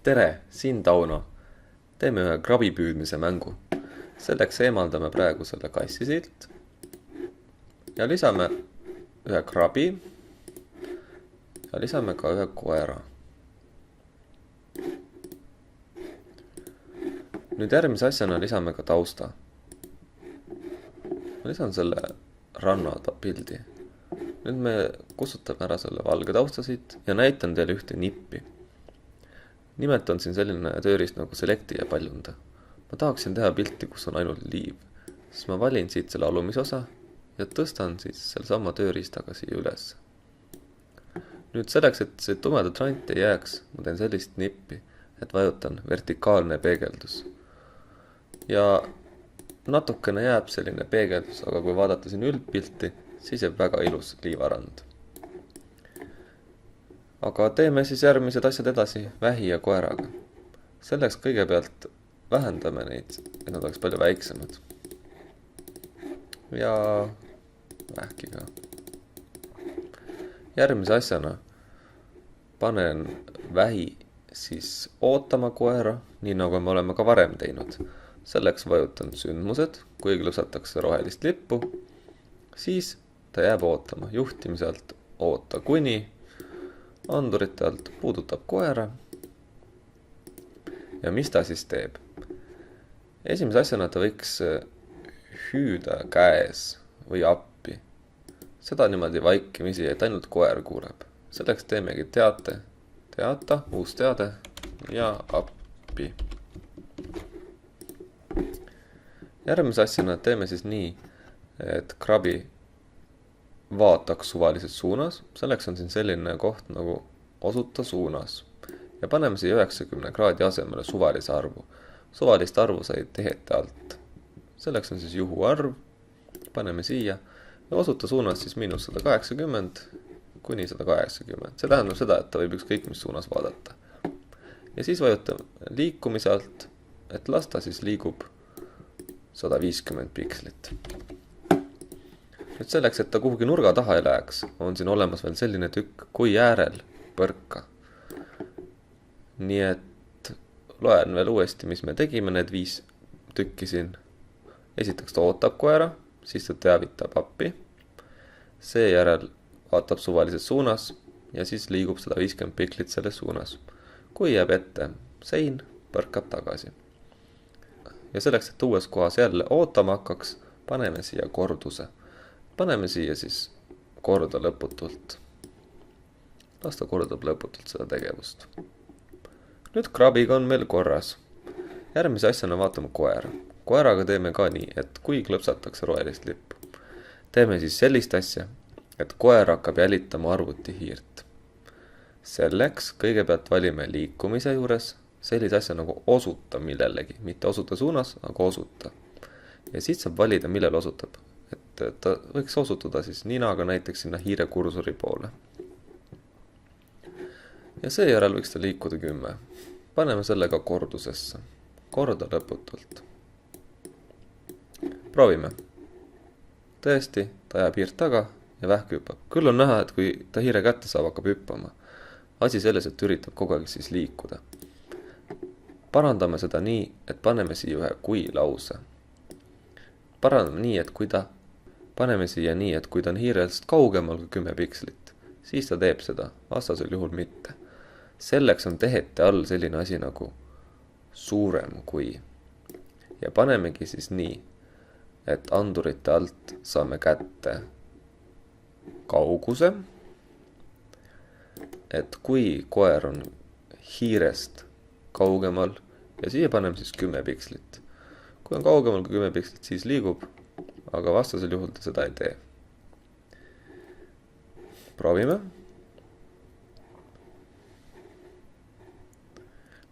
Tere, siin Tauno. Teeme ühe krabi püüdmise mängu. Selleks eemaldame praegu selle kassi siit ja lisame ühe krabi ja lisame ka ühe koera. Nüüd järgmise asjana lisame ka tausta. Ma lisan selle ranna pildi. Nüüd me kustutame ära selle valge tausta siit ja näitan teile ühte nippi. Nimelt on siin selline tööriist nagu Selecti ja paljunda. Ma tahaksin teha pilti, kus on ainult liiv. Siis ma valin siit selle alumise osa ja tõstan siis selle sama tööriistaga siia üles. Nüüd selleks, et see tumeda trant ei jääks, ma teen sellist nippi, et vajutan vertikaalne peegeldus. Ja natukene jääb selline peegeldus, aga kui vaadata siin üldpilti, siis jääb väga ilus liivarand. Aga teeme siis järgmised asjad edasi vähi ja koeraga. Selleks kõigepealt vähendame neid, et nad oleks palju väiksemad. Ja vähki ka. Järgmise asjana panen vähi siis ootama koera, nii nagu me oleme ka varem teinud. Selleks vajutan sündmused, kui klõpsatakse rohelist lippu, siis ta jääb ootama juhtimise alt oota kuni. Andurite alt puudutab koera ja mis ta siis teeb? Esimese asjana ta võiks hüüda käes või appi. Seda niimoodi vaikimisi, et ainult koer kuuleb. Selleks teemegi teata, uus teade ja appi. Järgmise asjana teeme siis nii, et krabi vaataks suvalises suunas. Selleks on siin selline koht nagu osuta suunas. Ja paneme siia 90 kraadi asemele suvalise arvu. Suvalist arvu sai tehete alt. Selleks on siis juhuarv. Paneme siia. Ja osuta suunas siis miinus 180 kuni 180. See tähendab seda, et ta võib ükskõik mis suunas vaadata. Ja siis vajutame liikumise alt, et lasta siis liigub 150 pikslit. Nüüd selleks, et ta kuhugi nurga taha ei läheks, on siin olemas veel selline tükk kui äärel põrka. Nii et loen veel uuesti, mis me tegime, need 5 tükki siin. Esiteks ta ootab koera, siis ta teavitab appi. Seejärel vaatab suvalises suunas ja siis liigub 150 piklit selles suunas. Kui jääb ette sein, põrkab tagasi. Ja selleks, et uues kohas jälle ootama hakkaks, paneme siia korduse. Paneme siia siis korda lõputult. Las ta kordab lõputult seda tegevust. Nüüd krabiga on meil korras. Järgmise asjana vaatame koera. Koeraga teeme ka nii, et kui klõpsatakse rohelist lippu. Teeme siis sellist asja, et koer hakkab jälitama arvuti hiirt. Selleks kõigepealt valime liikumise juures sellise asja nagu osuta millelegi. Mitte osuta suunas, aga osuta. Ja siit saab valida, millel osutab. Et ta võiks osutuda siis ninaga näiteks sinna hiire kursori poole. Ja seejärel võiks ta liikuda 10. Paneme selle ka kordusesse. Korda lõputult. Proovime. Tõesti, ta jääb hiirt taga ja vähk hüppab. Küll on näha, et kui ta hiire kätte saab, hakkab hüppama. Asi selles, et üritab kogu aeg siis liikuda. Parandame seda nii, et paneme siia ühe kui lause. Parandame nii, et paneme siia nii, et kui ta on hiirest kaugemal kui 10 pikslit, siis ta teeb seda, vastasel juhul mitte. Selleks on tehete all selline asi nagu suurem kui. Ja panemegi siis nii, et andurite alt saame kätte kauguse, et kui koer on hiirest kaugemal ja siia paneme siis 10 pikslit. Kui on kaugemal kui 10 pikslit, siis liigub, aga vastasel juhul ta seda ei tee. Proovime.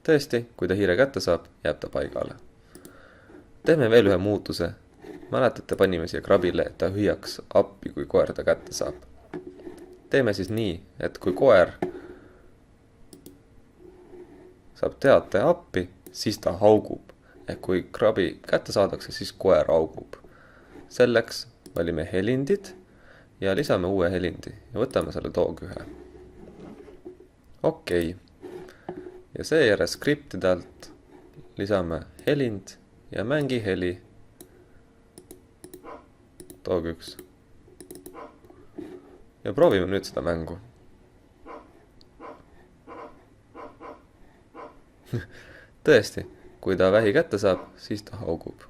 Tõesti, kui ta hiire kätte saab, jääb ta paigale. Teeme veel ühe muutuse. Mäletate, panime siia krabile, et ta hüüaks appi, kui koer ta kätte saab. Teeme siis nii, et kui koer saab teate appi, siis ta haugub. Ehk kui krabi kätte saadakse, siis koer haugub. Selleks valime helindid ja lisame uue helindi ja võtame selle toog ühe. Okei. ja seejärel skriptide alt lisame helind ja mängi heli. Toog 1. Ja proovime nüüd seda mängu. Tõesti, kui ta vähi kätte saab, siis ta haugub.